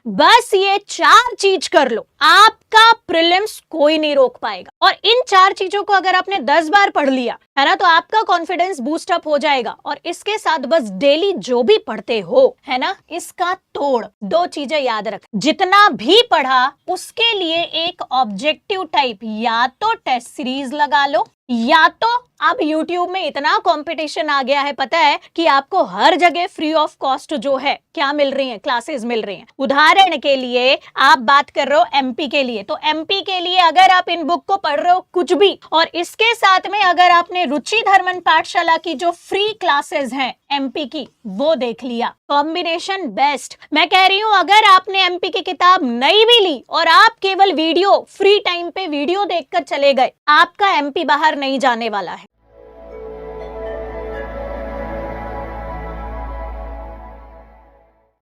बस ये 4 चीज कर लो, आपका प्रीलिम्स कोई नहीं रोक पाएगा। और इन 4 चीजों को अगर आपने 10 बार पढ़ लिया है ना, तो आपका कॉन्फिडेंस बूस्ट अप हो जाएगा। और इसके साथ बस डेली जो भी पढ़ते हो है ना, इसका तोड़ 2 चीजें याद रख, जितना भी पढ़ा उसके लिए एक ऑब्जेक्टिव टाइप या तो टेस्ट सीरीज लगा लो, या तो अब YouTube में इतना कंपटीशन आ गया है, पता है कि आपको हर जगह फ्री ऑफ कॉस्ट जो है क्या मिल रही है, क्लासेस मिल रही हैं। उदाहरण के लिए आप बात कर रहे हो एमपी के लिए, तो एमपी के लिए अगर आप इन बुक को पढ़ रहे हो कुछ भी, और इसके साथ में अगर आपने रुचि धर्मन पाठशाला की जो फ्री क्लासेस हैं एमपी की वो देख लिया, कॉम्बिनेशन बेस्ट। मैं कह रही हूं अगर आपने एमपी की किताब नहीं भी ली और आप केवल वीडियो फ्री टाइम पे वीडियो देखकर चले गए, आपका एमपी बाहर नहीं जाने वाला है।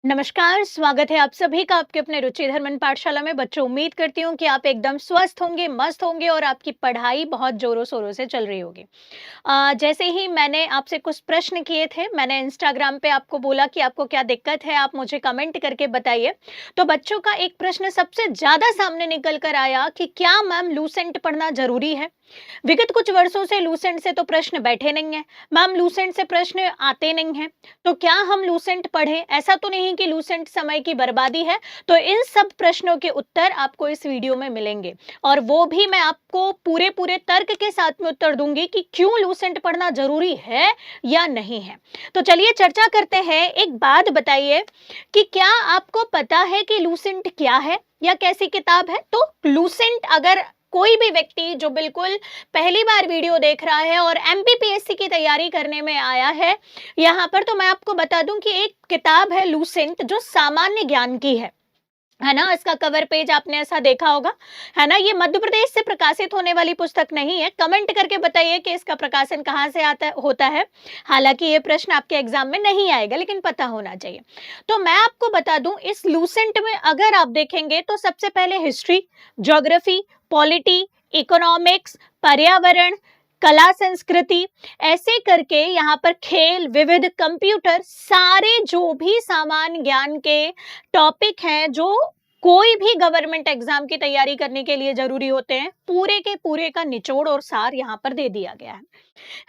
नमस्कार, स्वागत है आप सभी का आपके अपने रुचि धर्मन पाठशाला में। बच्चों, उम्मीद करती हूँ कि आप एकदम स्वस्थ होंगे, मस्त होंगे और आपकी पढ़ाई बहुत जोरों शोरों से चल रही होगी। जैसे ही मैंने आपसे कुछ प्रश्न किए थे, मैंने इंस्टाग्राम पे आपको बोला कि आपको क्या दिक्कत है, आप मुझे कमेंट करके बताइए। तो बच्चों का एक प्रश्न सबसे ज्यादा सामने निकल कर आया कि क्या मैम लूसेंट पढ़ना जरूरी है। विगत कुछ वर्षों से लूसेंट से तो प्रश्न बैठे नहीं है मैम, लूसेंट से प्रश्न आते नहीं हैं, तो क्या हम लूसेंट पढ़ें? ऐसा तो नहीं कि लूसेंट समय की बर्बादी है। तो इन सब प्रश्नों के उत्तर आपको इस वीडियो में मिलेंगे, और वो भी मैं आपको पूरे तर्क के साथ में उत्तर दूंगी कि क्यों लूसेंट पढ़ना जरूरी है या नहीं है। तो चलिए चर्चा करते हैं। एक बात बताइए कि क्या आपको पता है कि लूसेंट क्या है या कैसी किताब है? तो लूसेंट, अगर कोई भी व्यक्ति जो बिल्कुल पहली बार वीडियो देख रहा है और एमपीपीएससी की तैयारी करने में आया है यहाँ पर, तो मैं आपको बता दूं कि एक किताब है लूसेंट जो सामान्य ज्ञान की है ना। इसका कवर पेज आपने ऐसा देखा होगा, है ना। ये मध्य प्रदेश से प्रकाशित होने वाली पुस्तक नहीं है। कमेंट करके बताइए कि इसका प्रकाशन कहाँ से होता है। हालांकि ये प्रश्न आपके एग्जाम में नहीं आएगा, लेकिन पता होना चाहिए। तो मैं आपको बता दूं, इस लूसेंट में अगर आप देखेंगे तो सबसे पहले हिस्ट्री, ज्योग्राफी, पॉलिटी, इकोनॉमिक्स, पर्यावरण, कला संस्कृति, ऐसे करके यहाँ पर खेल, विविध, कंप्यूटर, सारे जो भी सामान्य ज्ञान के टॉपिक हैं जो कोई भी गवर्नमेंट एग्जाम की तैयारी करने के लिए जरूरी होते हैं, पूरे के पूरे का निचोड़ और सार यहाँ पर दे दिया गया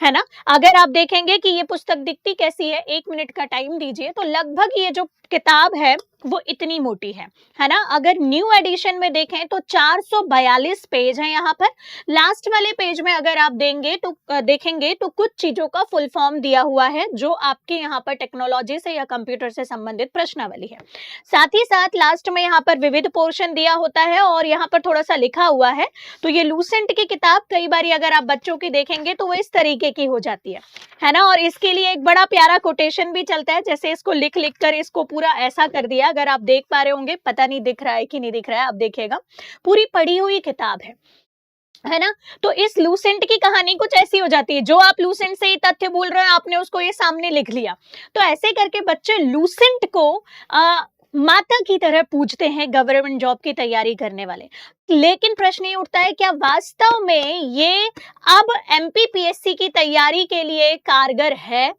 है ना। अगर आप देखेंगे कि ये पुस्तक दिखती कैसी है, 1 मिनट का टाइम दीजिए, तो लगभग ये जो किताब है वो इतनी मोटी है ना। अगर न्यू एडिशन में देखें तो 442 पेज है यहाँ पर। लास्ट वाले पेज में अगर आप देखेंगे तो कुछ चीजों का फुल फॉर्म दिया हुआ है जो आपके यहाँ पर टेक्नोलॉजी से या कंप्यूटर से संबंधित प्रश्नावली है। साथ ही साथ लास्ट में यहाँ पर विविध पोर्शन दिया होता है और यहाँ पर थोड़ा सा लिखा हुआ है। तो ये लूसेंट की किताब कई बार अगर आप बच्चों की देखेंगे तो वो इस तरीके की हो जाती है ना। और इसके लिए एक बड़ा प्यारा कोटेशन भी चलता है, जैसे इसको लिख कर इसको पूरा ऐसा कर दिया। अगर आप देख पा रहे होंगे, पता नहीं दिख रहा है कि नहीं दिख रहा है, आप देखिएगा, पूरी पढ़ी हुई किताब है ना। तो इस लूसेंट की कहानी कुछ ऐसी हो जाती है, जो आप लूसेंट से ही तथ्य बोल रहे हैं, आपने उसको ये सामने लिख लिया। तो ऐसे करके बच्चे लूसेंट को माता की तरह पूजते हैं गवर्नमेंट जॉब की तैयारी करने वाले। लेकिन प्रश्न ये उठता है, क्या वास्तव में ये अब एमपीपीएससी की तैयारी के लिए कारगर है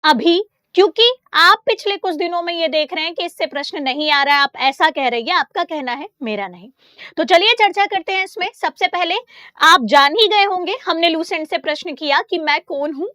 अभी? क्योंकि आप पिछले कुछ दिनों में ये देख रहे हैं कि इससे प्रश्न नहीं आ रहा है, आप ऐसा कह रहे हैं, आपका कहना है, मेरा नहीं। तो चलिए चर्चा करते हैं इसमें। सबसे पहले आप जान ही गए होंगे, हमने लूसेंट से प्रश्न किया कि मैं कौन हूं,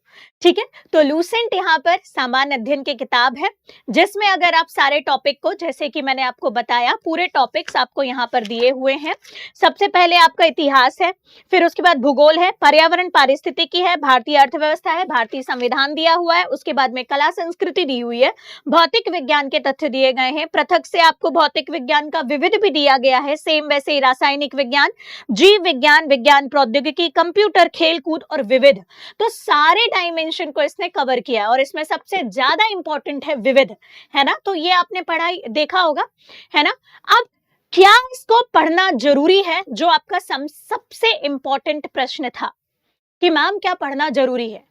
ठीक है। तो लूसेंट यहाँ पर सामान्य अध्ययन की किताब है, जिसमें अगर आप सारे टॉपिक को, जैसे कि मैंने आपको बताया, पूरे टॉपिक्स आपको यहाँ पर दिए हुए हैं। सबसे पहले आपका इतिहास है, फिर उसके बाद भूगोल है, पर्यावरण पारिस्थितिकी है, भारतीय अर्थव्यवस्था है, भारतीय संविधान दिया हुआ है, उसके बाद में कला संस्कृति दी हुई है, भौतिक विज्ञान के तथ्य दिए गए हैं, पृथक से आपको भौतिक विज्ञान का विविध भी दिया गया है, सेम वैसे ही रासायनिक विज्ञान, जीव विज्ञान, विज्ञान प्रौद्योगिकी, कंप्यूटर, खेलकूद और विविध। तो सारे डायमेंशन को इसने कवर किया, और इसमें सबसे ज्यादा इंपॉर्टेंट है विविध, है ना। तो ये आपने पढ़ाई देखा होगा, है ना। अब क्या इसको पढ़ना जरूरी है, जो आपका सबसे इंपॉर्टेंट प्रश्न था कि मैम क्या पढ़ना जरूरी है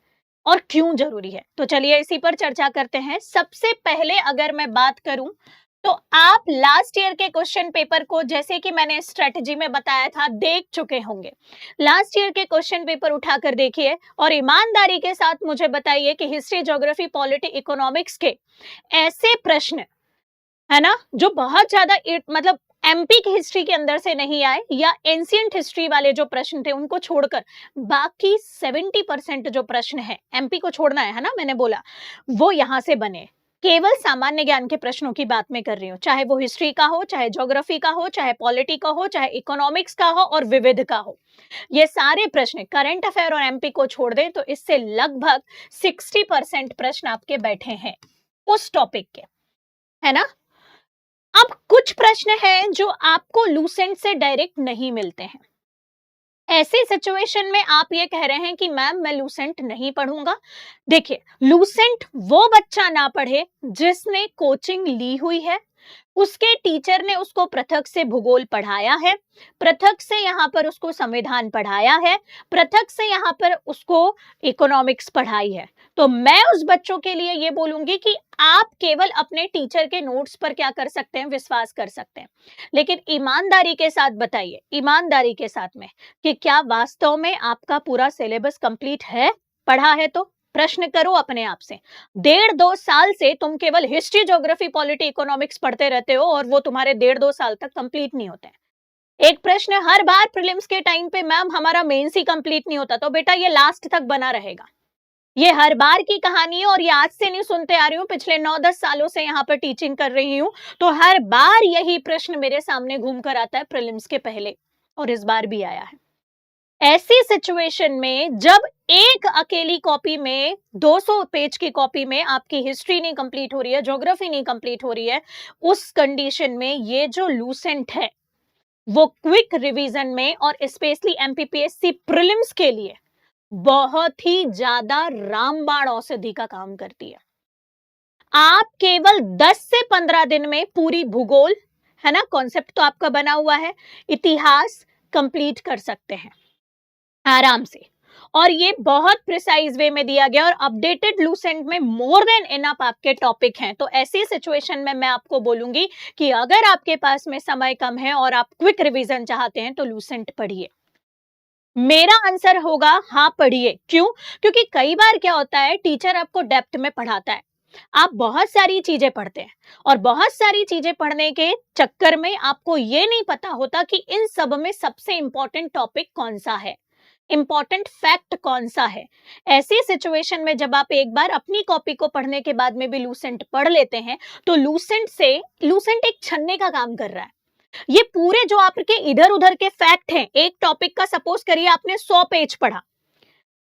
और क्यों जरूरी है। तो चलिए इसी पर चर्चा करते हैं। सबसे पहले अगर मैं बात करूं तो आप लास्ट ईयर के क्वेश्चन पेपर को, जैसे कि मैंने स्ट्रेटजी में बताया था, देख चुके होंगे। लास्ट ईयर के क्वेश्चन पेपर उठाकर देखिए और ईमानदारी के साथ मुझे बताइए कि हिस्ट्री, ज्योग्राफी, पॉलिटी, इकोनॉमिक्स के ऐसे प्रश्न, है ना, जो बहुत ज्यादा मतलब एमपी की हिस्ट्री के अंदर से नहीं आए, या एंशियंट हिस्ट्री वाले जो प्रश्न थे उनको छोड़कर बाकी 70% जो प्रश्न है, एमपी को छोड़ना है ना, मैंने बोला, वो यहां से बने। केवल सामान्य ज्ञान के प्रश्नों की बात मैं कर रही हूँ, चाहे वो हिस्ट्री का हो, चाहे ज्योग्राफी का हो, चाहे पॉलिटी का हो, चाहे इकोनॉमिक्स का हो और विविध का हो। ये सारे प्रश्न करंट अफेयर और एमपी को छोड़ दें तो इससे लगभग 60% प्रश्न आपके बैठे हैं उस टॉपिक के, है ना। अब कुछ प्रश्न हैं जो आपको लूसेंट से डायरेक्ट नहीं मिलते हैं। ऐसी सिचुएशन में आप ये कह रहे हैं कि मैम मैं लूसेंट नहीं पढ़ूंगा। देखिए, लूसेंट वो बच्चा ना पढ़े जिसने कोचिंग ली हुई है, उसके टीचर ने उसको पृथक से भूगोल पढ़ाया है, पृथक से यहाँ पर उसको संविधान पढ़ाया है, पृथक से यहाँ पर उसको इकोनॉमिक्स पढ़ाई है। तो मैं उस बच्चों के लिए ये बोलूंगी कि आप केवल अपने टीचर के नोट्स पर क्या कर सकते हैं, विश्वास कर सकते हैं। लेकिन ईमानदारी के साथ बताइए, ईमानदारी के साथ में, कि क्या वास्तव में आपका पूरा सिलेबस कंप्लीट है, पढ़ा है? तो प्रश्न करो अपने आप से। 1.5-2 साल से तुम केवल हिस्ट्री, ज्योग्राफी, पॉलिटी, इकोनॉमिक्स पढ़ते रहते हो और वो तुम्हारे 1.5-2 साल तक कंप्लीट नहीं होते हैं। एक प्रश्न हर बार प्रीलिम्स के टाइम पे, मैम हमारा मेंस ही कंप्लीट नहीं होता। तो बेटा ये लास्ट तक बना रहेगा, ये हर बार की कहानी है और ये आज से नहीं सुनते आ रही हूँ, पिछले 9-10 सालों से यहाँ पर टीचिंग कर रही हूँ। तो हर बार यही प्रश्न मेरे सामने घूम कर आता है प्रीलिम्स के पहले, और इस बार भी आया है। ऐसी सिचुएशन में जब एक अकेली कॉपी में 200 पेज की कॉपी में आपकी हिस्ट्री नहीं कंप्लीट हो रही है, ज्योग्राफी नहीं कंप्लीट हो रही है, उस कंडीशन में ये जो लूसेंट है वो क्विक रिवीजन में और स्पेशली एमपीपीएससी प्रीलिम्स के लिए बहुत ही ज्यादा रामबाण औषधि का काम करती है। आप केवल 10 से 15 दिन में पूरी भूगोल, है ना, कॉन्सेप्ट तो आपका बना हुआ है, इतिहास कंप्लीट कर सकते हैं आराम से। और ये बहुत प्रिसाइज वे में दिया गया और अपडेटेड लूसेंट में मोर देन इनफ आपके टॉपिक हैं। तो ऐसी सिचुएशन में मैं आपको बोलूंगी कि अगर आपके पास में समय कम है और आप क्विक रिवीजन चाहते हैं तो लूसेंट पढ़िए। मेरा आंसर होगा हाँ, पढ़िए। क्यों? क्योंकि कई बार क्या होता है, टीचर आपको डेप्थ में पढ़ाता है, आप बहुत सारी चीजें पढ़ते हैं और बहुत सारी चीजें पढ़ने के चक्कर में आपको ये नहीं पता होता कि इन सब में सबसे इंपॉर्टेंट टॉपिक कौन सा है, इंपॉर्टेंट फैक्ट कौन सा है। ऐसी सिचुएशन में जब आप एक बार अपनी कॉपी को पढ़ने के बाद में भी लूसेंट पढ़ लेते हैं तो लूसेंट एक छन्ने का काम कर रहा है। ये पूरे जो आपके इधर उधर के फैक्ट हैं, एक टॉपिक का सपोज करिए आपने 100 पेज पढ़ा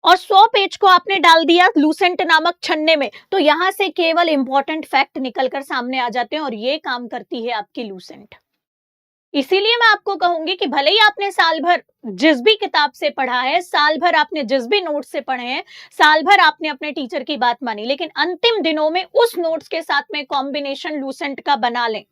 और 100 पेज को आपने डाल दिया लूसेंट नामक छन्ने में, तो यहां से केवल इंपॉर्टेंट फैक्ट निकलकर सामने आ जाते हैं और ये काम करती है आपकी लूसेंट। इसीलिए मैं आपको कहूंगी कि भले ही आपने साल भर जिस भी किताब से पढ़ा है, साल भर आपने जिस भी नोट्स से पढ़े हैं, साल भर आपने अपने टीचर की बात मानी, लेकिन अंतिम दिनों में उस नोट्स के साथ में कॉम्बिनेशन लूसेंट का बना लें,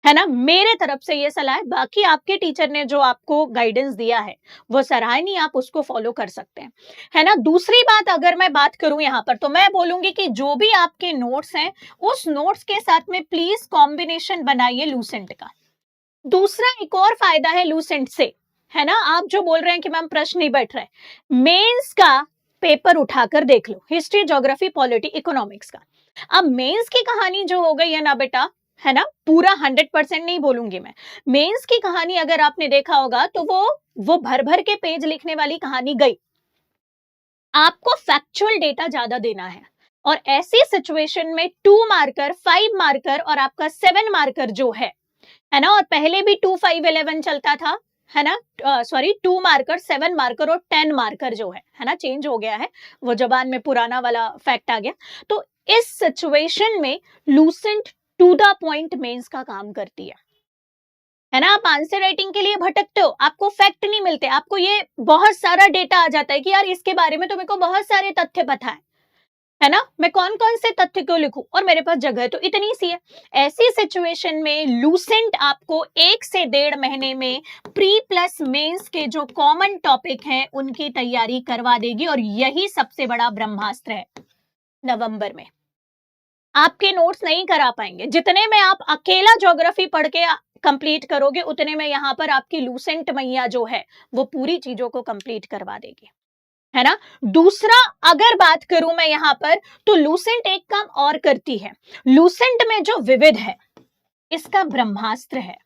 है ना। मेरे तरफ से ये सलाह है। बाकी आपके टीचर ने जो आपको गाइडेंस दिया है वो सराहनीय, आप उसको फॉलो कर सकते हैं, है ना। दूसरी बात अगर मैं बात करूं यहाँ पर, तो मैं बोलूंगी कि जो भी आपके नोट्स हैं उस नोट्स के साथ में प्लीज कॉम्बिनेशन बनाइए लूसेंट का। दूसरा एक और फायदा है लूसेंट से, है ना। आप जो बोल रहे हैं कि मैम प्रश्न नहीं बैठ रहे, मेंस का पेपर उठाकर देख लो, हिस्ट्री, ज्योग्राफी, पॉलिटी, इकोनॉमिक्स का। अब मेंस की कहानी जो हो गई है ना बेटा, है ना, पूरा 100% नहीं बोलूंगी मैं, मेंस की कहानी अगर आपने देखा होगा तो वो भर भर के पेज लिखने वाली कहानी गई। आपको फैक्चुअल डेटा ज्यादा देना है और ऐसी सिचुएशन में 2 मार्कर, 5 मार्कर और आपका 7 मार्कर जो है ना, और पहले भी 2, 5, 11 चलता था, है ना, सॉरी 2 मार्कर, 7 मार्कर और 10 मार्कर जो है ना, चेंज हो गया है, वो जबान में पुराना वाला फैक्ट आ गया। तो इस सिचुएशन में Lucent to the point mains का काम करती है ना। आप आंसर राइटिंग के लिए भटकते हो, आपको फैक्ट नहीं मिलते, आपको ये बहुत सारा डेटा आ जाता है कि यार इसके बारे में तो मेरे को बहुत सारे तथ्य पता है ना, मैं कौन कौन से तथ्य क्यों लिखूं और मेरे पास जगह तो इतनी सी है। ऐसी सिचुएशन में लूसेंट आपको 1 से 1.5 महीने में प्री प्लस मेंस के जो कॉमन टॉपिक हैं उनकी तैयारी करवा देगी और यही सबसे बड़ा ब्रह्मास्त्र है। नवंबर में आपके नोट्स नहीं करा पाएंगे, जितने में आप अकेला ज्योग्राफी पढ़ के कंप्लीट करोगे उतने में यहाँ पर आपकी लूसेंट मैया जो है वो पूरी चीजों को कंप्लीट करवा देगी, है ना। दूसरा अगर बात करूं मैं यहां पर, तो लूसेंट एक काम और करती है, लूसेंट में जो विविध है, इसका ब्रह्मास्त्र है।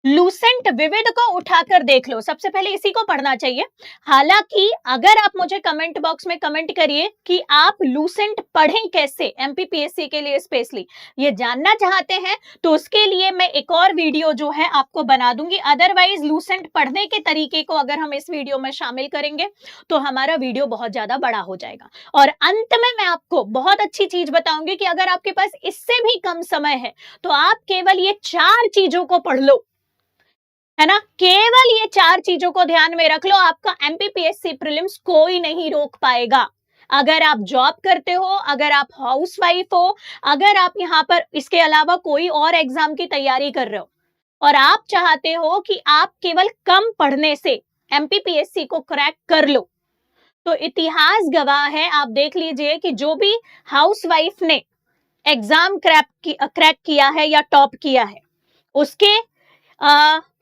लूसेंट विविध को उठाकर देख लो, सबसे पहले इसी को पढ़ना चाहिए। हालांकि अगर आप मुझे कमेंट बॉक्स में कमेंट करिए कि आप लूसेंट पढ़ें कैसे, एमपीपीएससी के लिए स्पेशली ये जानना चाहते हैं, तो उसके लिए मैं एक और वीडियो जो है आपको बना दूंगी। अदरवाइज लूसेंट पढ़ने के तरीके को अगर हम इस वीडियो में शामिल करेंगे तो हमारा वीडियो बहुत ज्यादा बड़ा हो जाएगा। और अंत में मैं आपको बहुत अच्छी चीज बताऊंगी कि अगर आपके पास इससे भी कम समय है तो आप केवल ये 4 चीजों को पढ़ लो, है ना, केवल ये 4 चीजों को ध्यान में रख लो, आपका एमपीपीएससी प्रीलिम्स कोई नहीं रोक पाएगा। अगर आप जॉब करते हो, अगर आप हाउसवाइफ हो, अगर आप यहाँ पर इसके अलावा कोई और एग्जाम की तैयारी कर रहे हो और आप चाहते हो कि आप केवल कम पढ़ने से एमपीपीएससी को क्रैक कर लो, तो इतिहास गवाह है, आप देख लीजिए कि जो भी हाउसवाइफ ने एग्जाम क्रैक किया है या टॉप किया है, उसके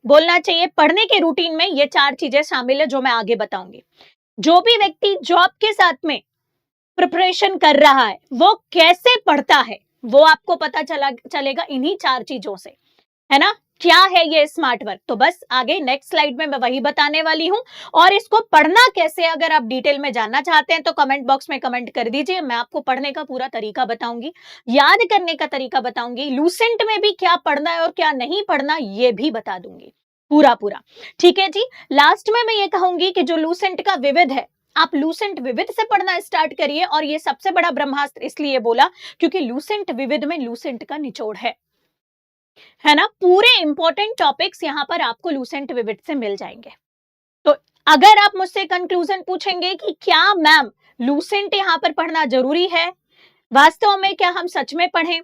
बोलना चाहिए पढ़ने के रूटीन में ये 4 चीजें शामिल है जो मैं आगे बताऊंगी। जो भी व्यक्ति जॉब के साथ में प्रिपरेशन कर रहा है वो कैसे पढ़ता है वो आपको पता चलेगा इन्हीं 4 चीजों से, है ना। क्या है ये स्मार्ट वर्क, तो बस आगे नेक्स्ट स्लाइड में मैं वही बताने वाली हूं। और इसको पढ़ना कैसे अगर आप डिटेल में जानना चाहते हैं तो कमेंट बॉक्स में कमेंट कर दीजिए, मैं आपको पढ़ने का पूरा तरीका बताऊंगी, याद करने का तरीका बताऊंगी, लूसेंट में भी क्या पढ़ना है और क्या नहीं पढ़ना ये भी बता दूंगी पूरा पूरा। ठीक है जी। लास्ट में मैं ये कहूंगी कि जो लूसेंट का विविध है, आप लूसेंट विविध से पढ़ना स्टार्ट करिए। और ये सबसे बड़ा ब्रह्मास्त्र इसलिए बोला क्योंकि लूसेंट विविध में लूसेंट का निचोड़ है ना, पूरे इंपॉर्टेंट टॉपिक्स यहां पर आपको लूसेंट विविड से मिल जाएंगे। तो अगर आप मुझसे कंक्लूजन पूछेंगे कि क्या मैम लूसेंट यहां पर पढ़ना जरूरी है, वास्तव में क्या हम सच में पढ़ें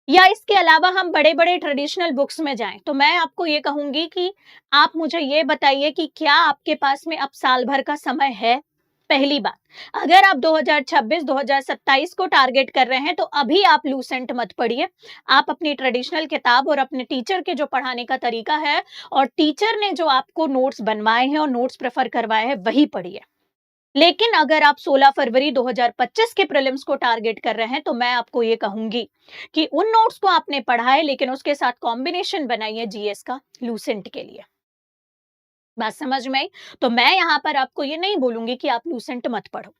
या इसके अलावा हम बड़े बड़े ट्रेडिशनल बुक्स में जाएं, तो मैं आपको ये कहूंगी कि आप मुझे ये बताइए कि क्या आपके पास में अब साल भर का समय है। पहली बात, अगर आप 2026-2027 को टारगेट कर रहे हैं तो अभी आप लूसेंट मत पढ़िए, आप अपनी ट्रेडिशनल किताब और अपने टीचर के जो पढ़ाने का तरीका है और टीचर ने जो आपको नोट्स बनवाए हैं और नोट्स प्रेफर करवाए हैं वही पढ़िए। लेकिन अगर आप 16 फरवरी 2025 के प्रीलिम्स को टारगेट कर रहे हैं तो मैं आपको ये कहूंगी कि उन नोट्स को आपने पढ़ा है लेकिन उसके साथ कॉम्बिनेशन बनाइए जीएस का लूसेंट के लिए। बात समझ में आई? तो मैं यहां पर आपको ये नहीं बोलूंगी कि आप लूसेंट मत पढ़ो,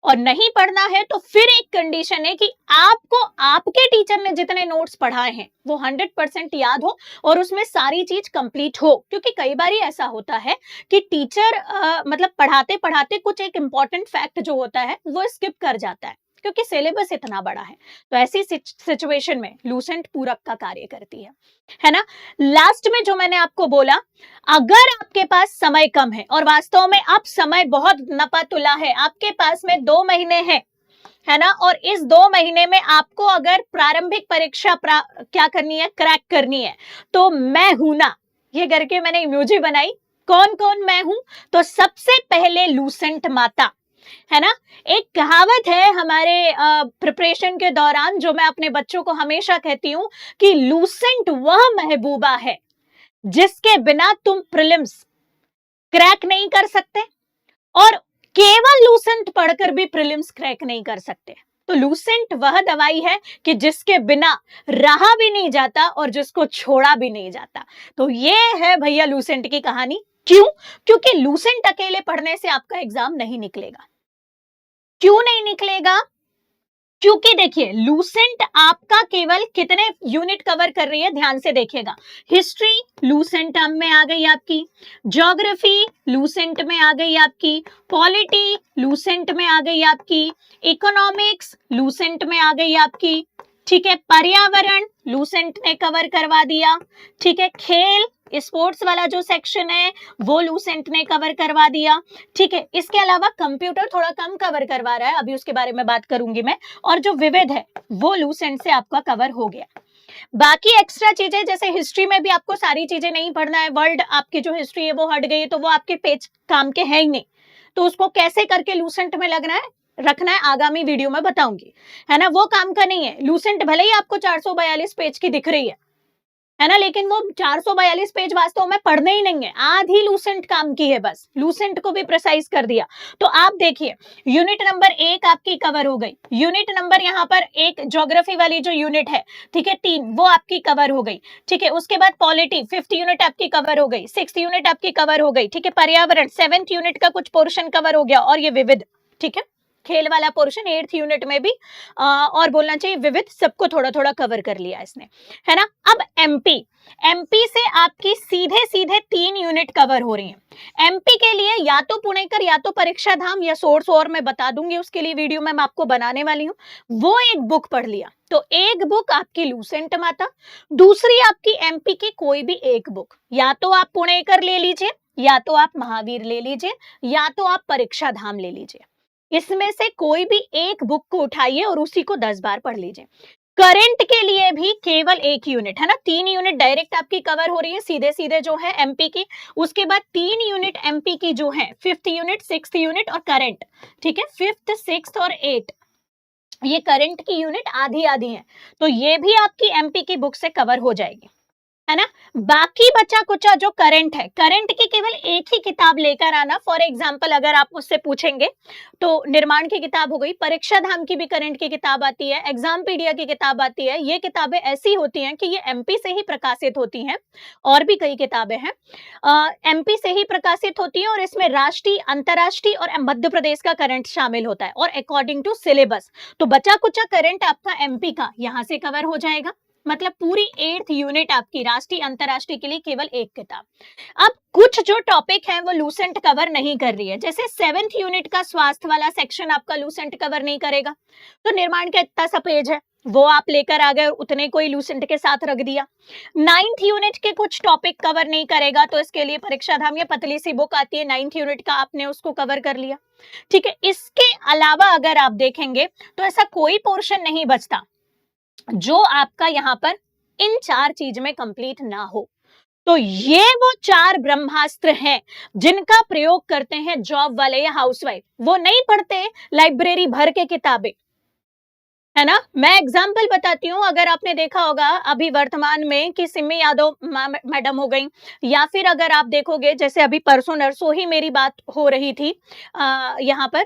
और नहीं पढ़ना है तो फिर एक कंडीशन है कि आपको आपके टीचर ने जितने नोट्स पढ़ाए हैं वो 100% याद हो और उसमें सारी चीज कंप्लीट हो। क्योंकि कई बार ऐसा होता है कि टीचर मतलब पढ़ाते पढ़ाते कुछ एक इंपॉर्टेंट फैक्ट जो होता है वो स्किप कर जाता है क्योंकि सिलेबस इतना बड़ा है। तो ऐसी सिचुएशन में लूसेंट पूरक का कार्य करती है ना। लास्ट में जो मैंने आपको बोला, अगर आपके पास समय कम है और वास्तव में अब समय बहुत नपा-तुला है, आपके पास में 2 महीने हैं, है ना, और इस 2 महीने में आपको अगर प्रारंभिक परीक्षा क्या करनी है, क्रैक करनी है, तो मैं हूं ना, ये करके मैंने इमोजी बनाई, कौन कौन मैं हूं, तो सबसे पहले लूसेंट माता, है ना। एक कहावत है हमारे प्रिपरेशन के दौरान जो मैं अपने बच्चों को हमेशा कहती हूं कि लूसेंट वह महबूबा है जिसके बिना तुम प्रीलिम्स क्रैक नहीं कर सकते और केवल लूसेंट पढ़कर भी प्रीलिम्स क्रैक नहीं कर सकते। तो लूसेंट वह दवाई है कि जिसके बिना रहा भी नहीं जाता और जिसको छोड़ा भी नहीं जाता। तो ये है भैया लूसेंट की कहानी। क्यों? क्योंकि लूसेंट अकेले पढ़ने से आपका एग्जाम नहीं निकलेगा। क्यों नहीं निकलेगा? क्योंकि देखिए लूसेंट आपका केवल कितने यूनिट कवर कर रही है, ध्यान से देखिएगा। हिस्ट्री लूसेंट में आ गई आपकी, ज्योग्राफी लूसेंट में आ गई आपकी, पॉलिटी लूसेंट में आ गई आपकी, इकोनॉमिक्स लूसेंट में आ गई आपकी, ठीक है, पर्यावरण लूसेंट ने कवर करवा दिया, ठीक है, खेल स्पोर्ट्स वाला जो सेक्शन है वो लूसेंट ने कवर करवा दिया, ठीक है। इसके अलावा कंप्यूटर थोड़ा कम कवर करवा रहा है, अभी उसके बारे में बात करूंगी मैं, और जो विविध है वो लूसेंट से आपका कवर हो गया। बाकी एक्स्ट्रा चीजें जैसे हिस्ट्री में भी आपको सारी चीजें नहीं पढ़ना है, वर्ल्ड आपकी जो हिस्ट्री है वो हट गई है तो वो आपके पेज काम के है ही नहीं, तो उसको कैसे करके लूसेंट में लगना है रखना है आगामी वीडियो में बताऊंगी, है ना, वो काम का नहीं है। लूसेंट भले ही आपको 442 पेज की दिख रही है है ना, लेकिन वो 442 पेज वास्तव में पढ़ने ही नहीं है, आधी लूसेंट काम की है, बस लूसेंट को भी प्रिसाइज कर दिया। तो आप देखिए यूनिट नंबर 1 आपकी कवर हो गई, यूनिट नंबर यहाँ पर एक ज्योग्राफी वाली जो यूनिट है, ठीक है 3, वो आपकी कवर हो गई, ठीक है। उसके बाद पॉलिटी 5th यूनिट आपकी कवर हो गई, 6th यूनिट आपकी कवर हो गई, ठीक है। पर्यावरण 7th यूनिट का कुछ पोर्शन कवर हो गया, और ये विविध, ठीक है, खेल वाला पोर्शन 8th यूनिट में भी और बोलना चाहिए विविध, सबको थोड़ा थोड़ा कवर कर लिया इसने, है ना। अब एमपी, एमपी से आपकी सीधे सीधे 3 यूनिट कवर हो रही हैं। एमपी के लिए या तो पुणेकर या तो परीक्षा धाम या सोर्स, और मैं बता दूंगी उसके लिए वीडियो मैं आपको बनाने वाली हूँ, वो एक बुक पढ़ लिया। तो एक बुक आपकी लूसेंट माता, दूसरी आपकी एमपी की कोई भी एक बुक, या तो आप पुणेकर ले लीजिए, या तो आप महावीर ले लीजिए, या तो आप परीक्षा धाम ले लीजिए, इसमें से कोई भी एक बुक को उठाइए और उसी को 10 बार पढ़ लीजिए। करंट के लिए भी केवल एक यूनिट, है ना, 3 यूनिट डायरेक्ट आपकी कवर हो रही है सीधे सीधे जो है एमपी की, उसके बाद 3 यूनिट एमपी की जो है 5th यूनिट, 6th यूनिट और करंट, ठीक है। 5th, 6th और 8 ये करंट की यूनिट आधी आधी है, तो ये भी आपकी एमपी की बुक से कवर हो जाएगी, है ना। बाकी बचा कुचा जो करंट है, करंट की केवल एक ही किताब लेकर आना। फॉर एग्जांपल अगर आप मुझसे पूछेंगे तो निर्माण की किताब हो गई, परीक्षा धाम की भी करंट की किताब आती है, एग्जामपीडिया की किताब आती है, ये किताबें ऐसी होती हैं कि ये एमपी से ही प्रकाशित होती हैं, और भी कई किताबें हैं एमपी से ही प्रकाशित होती हैं, और इसमें राष्ट्रीय, अंतरराष्ट्रीय और मध्य प्रदेश का करंट शामिल होता है, और अकॉर्डिंग टू सिलेबस। तो बचा कुचा करंट आपका एमपी का यहां से कवर हो जाएगा, मतलब पूरी 8th यूनिट आपकी राष्ट्रीय अंतरराष्ट्रीय के लिए केवल एक किताब। अब कुछ जो टॉपिक है वो लूसेंट कवर नहीं कर रही है, जैसे 7th यूनिट का स्वास्थ्य वाला सेक्शन आपका लूसेंट कवर नहीं करेगा, तो निर्माण का इतना सा पेज है वो आप लेकर आ गए और उतने कोई लूसेंट के साथ रख दिया। 9th यूनिट के कुछ टॉपिक कवर नहीं करेगा, तो इसके लिए परीक्षा धाम ये पतली सी बुक आती है 9th यूनिट का, आपने उसको कवर कर लिया, ठीक है। इसके अलावा अगर आप देखेंगे तो ऐसा कोई पोर्शन नहीं बचता जो आपका यहाँ पर इन 4 चीज में कंप्लीट ना हो। तो ये वो 4 ब्रह्मास्त्र हैं जिनका प्रयोग करते हैं जॉब वाले या हाउसवाइफ, वो नहीं पढ़ते लाइब्रेरी भर के किताबें, है ना। मैं एग्जाम्पल बताती हूँ, अगर आपने देखा होगा अभी वर्तमान में कि सिमी यादव मैडम हो गई, या फिर अगर आप देखोगे जैसे अभी परसों नरसों ही मेरी बात हो रही थी यहाँ पर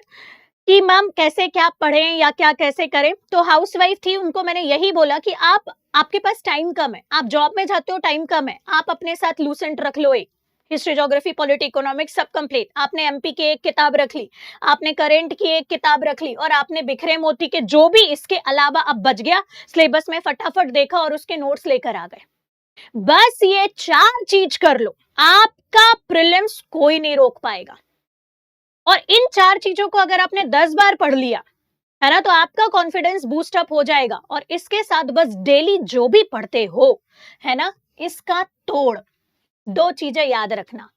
कि मैम कैसे क्या पढ़ें या क्या कैसे करें, तो हाउसवाइफ थी, उनको मैंने यही बोला कि आपके पास टाइम कम है, आप जॉब में जाते हो, टाइम कम है, आप अपने साथ लूसेंट रख लो, एक हिस्ट्री, ज्योग्राफी, पॉलिटी, इकोनॉमिक्स सब कंप्लीट, आपने एमपी की एक किताब रख ली, आपने करंट की एक किताब रख ली, और आपने बिखरे मोती के जो भी इसके अलावा अब बच गया सिलेबस में फटाफट देखा और उसके नोट्स लेकर आ गए। बस ये 4 चीज कर लो, आपका प्रीलिम्स कोई नहीं रोक पाएगा। और इन 4 चीजों को अगर आपने 10 बार पढ़ लिया, है ना, तो आपका कॉन्फिडेंस बूस्ट अप हो जाएगा। और इसके साथ बस डेली जो भी पढ़ते हो, है ना, इसका तोड़ 2 चीजें याद रखना,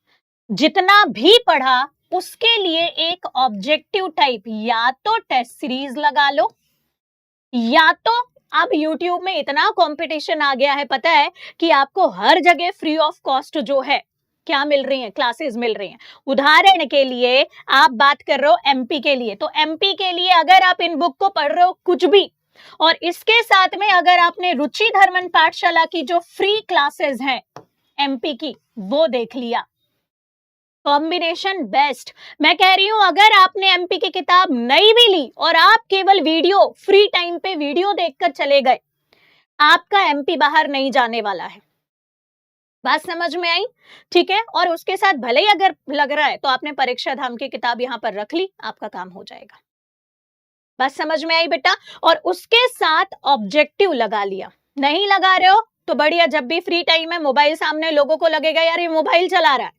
जितना भी पढ़ा उसके लिए एक ऑब्जेक्टिव टाइप या तो टेस्ट सीरीज लगा लो, या तो अब YouTube में इतना कंपटीशन आ गया है, पता है कि आपको हर जगह फ्री ऑफ कॉस्ट जो है क्या मिल रही है, क्लासेस मिल रही हैं। उदाहरण के लिए आप बात कर रहे हो एमपी के लिए, तो एमपी के लिए अगर आप इन बुक को पढ़ रहे हो कुछ भी, और इसके साथ में अगर आपने रुचि धर्मन पाठशाला की जो फ्री क्लासेस हैं एमपी की वो देख लिया, कॉम्बिनेशन बेस्ट। मैं कह रही हूं अगर आपने एमपी की किताब नहीं भी ली और आप केवल वीडियो फ्री टाइम पे वीडियो देखकर चले गए, आपका एमपी बाहर नहीं जाने वाला है। बात समझ में आई, ठीक है। और उसके साथ भले ही अगर लग रहा है तो आपने परीक्षा धाम की किताब यहां पर रख ली, आपका काम हो जाएगा। बात समझ में आई बेटा। और उसके साथ ऑब्जेक्टिव लगा लिया, नहीं लगा रहे हो तो बढ़िया, जब भी फ्री टाइम है मोबाइल सामने, लोगों को लगेगा यार ये मोबाइल चला रहा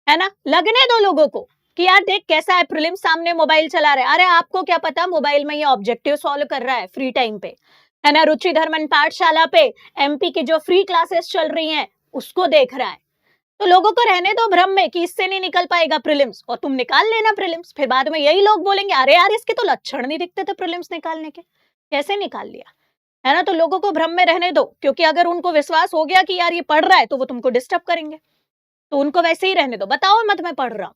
है ना, लगने दो लोगों को कि यार देख कैसा है, प्रीलिम्स सामने मोबाइल चला रहा है। अरे आपको क्या पता मोबाइल में ये ऑब्जेक्टिव सॉल्व कर रहा है फ्री टाइम पे, है ना। रुचि धर्मन पाठशाला पे एमपी की जो फ्री क्लासेस चल रही हैं उसको देख रहा है। तो लोगों को रहने दो भ्रम में कि इससे नहीं निकल पाएगा प्रीलिम्स, और तुम निकाल लेना प्रीलिम्स। फिर बाद में यही लोग बोलेंगे अरे यार इसके तो लक्षण नहीं दिखते थे प्रीलिम्स निकालने के, कैसे निकाल लिया, है ना। तो लोगों को भ्रम में रहने दो, क्योंकि अगर उनको विश्वास हो गया कि यार ये पढ़ रहा है तो वो तुमको डिस्टर्ब करेंगे, तो उनको वैसे ही रहने दो, बताओ मत मैं पढ़ रहा हूं,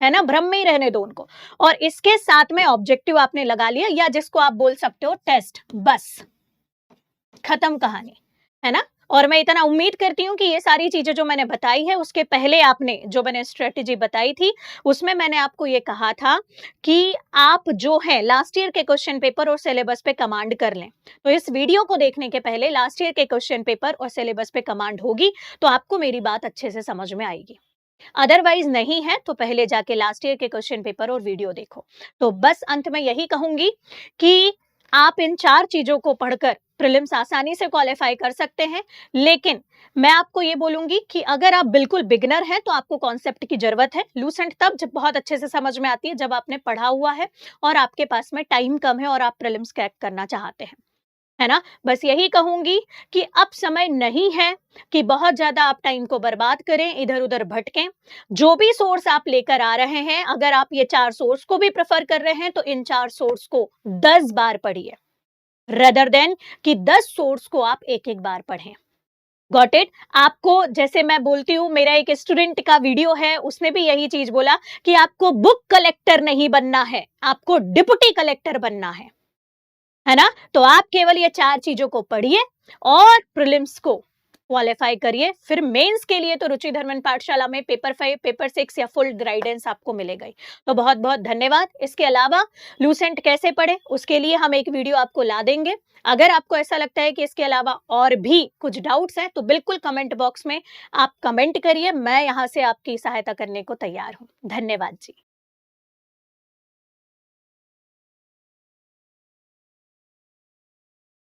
है ना, भ्रम में ही रहने दो उनको। और इसके साथ में ऑब्जेक्टिव आपने लगा लिया, या जिसको आप बोल सकते हो टेस्ट, बस खत्म कहानी, है ना। और मैं इतना उम्मीद करती हूँ कि ये सारी चीज़ें जो मैंने बताई है, उसके पहले आपने जो मैंने स्ट्रैटेजी बताई थी, उसमें मैंने आपको ये कहा था कि आप जो है लास्ट ईयर के क्वेश्चन पेपर और सिलेबस पे कमांड कर लें। तो इस वीडियो को देखने के पहले लास्ट ईयर के क्वेश्चन पेपर और सिलेबस पे कमांड होगी, तो आपको मेरी बात अच्छे से समझ में आएगी। अदरवाइज नहीं है तो पहले जाके लास्ट ईयर के क्वेश्चन पेपर और वीडियो देखो। तो बस अंत में यही कहूंगी कि आप इन 4 चीजों को पढ़कर प्रीलिम्स आसानी से क्वालिफाई कर सकते हैं। लेकिन मैं आपको ये बोलूंगी कि अगर आप बिल्कुल बिगिनर हैं तो आपको कॉन्सेप्ट की जरूरत है। लूसेंट तब जब बहुत अच्छे से समझ में आती है जब आपने पढ़ा हुआ है और आपके पास में टाइम कम है और आप प्रीलिम्स क्रैक करना चाहते हैं, है ना? बस यही कहूंगी कि अब समय नहीं है कि बहुत ज्यादा आप टाइम को बर्बाद करें, इधर-उधर भटकें। जो भी सोर्स आप लेकर आ रहे हैं, अगर आप ये 4 सोर्स को भी प्रेफर कर रहे हैं, तो इन 4 सोर्स को 10 बार पढ़िए, रेदर देन कि 10 सोर्स को आप एक-एक बार पढ़ें। Got it? आपको जैसे मैं बोलती हूँ, मेरा एक स्टूडेंट का वीडियो है, उसने भी यही चीज बोला कि आपको बुक कलेक्टर नहीं बनना है, आपको डिप्टी कलेक्टर बनना है ना? तो आप केवल ये 4 चीजों को पढ़िए और प्रीलिम्स को क्वालिफाई करिए। फिर मेंस के लिए तो रुचि धर्मन पाठशाला में पेपर 5, पेपर 6 या फुल गाइडेंस आपको मिलेगा ही। तो बहुत बहुत धन्यवाद। इसके अलावा लूसेंट कैसे पढ़े उसके लिए हम एक वीडियो आपको ला देंगे। अगर आपको ऐसा लगता है कि इसके अलावा और भी कुछ डाउट्स हैं तो बिल्कुल कमेंट बॉक्स में आप कमेंट करिए, मैं यहाँ से आपकी सहायता करने को तैयार हूँ। धन्यवाद जी।